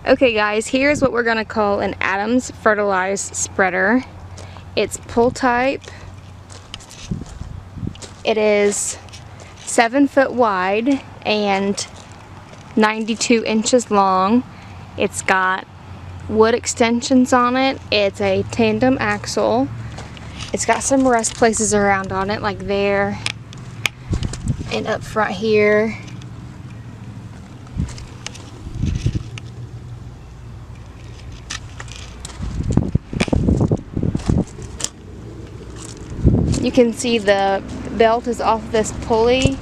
Okay guys, here's what we're gonna call an Adams fertilized spreader. It's pull type. It is 7 foot wide and 92 inches long. It's got wood extensions on it. It's a tandem axle. It's got some rust places around on it, like there and up front here. You can see the belt is off this pulley.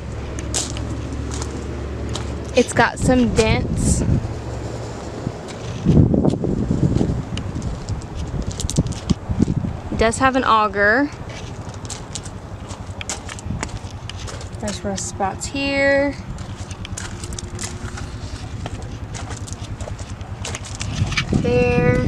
It's got some dents. It does have an auger. There's rust spots here. There.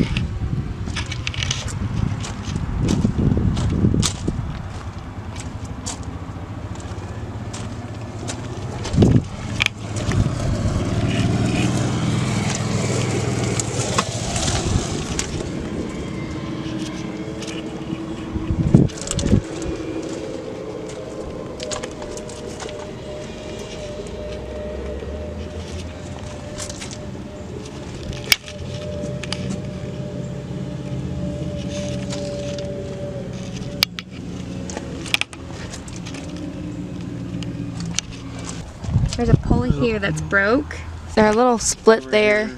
There's a pulley here that's broke. There's a little split there. Like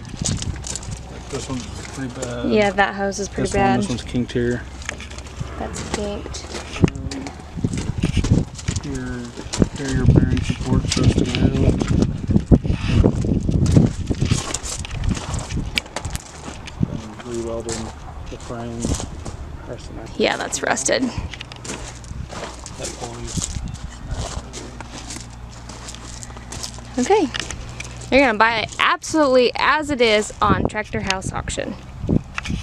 this one's pretty bad. Yeah, that hose is pretty bad. This one's kinked here. That's kinked. Your carrier bearing support's rusted out. Rewelding the frame. Yeah, that's rusted. That pulley's. Okay, you're gonna buy it absolutely as it is on Tractor House Auction.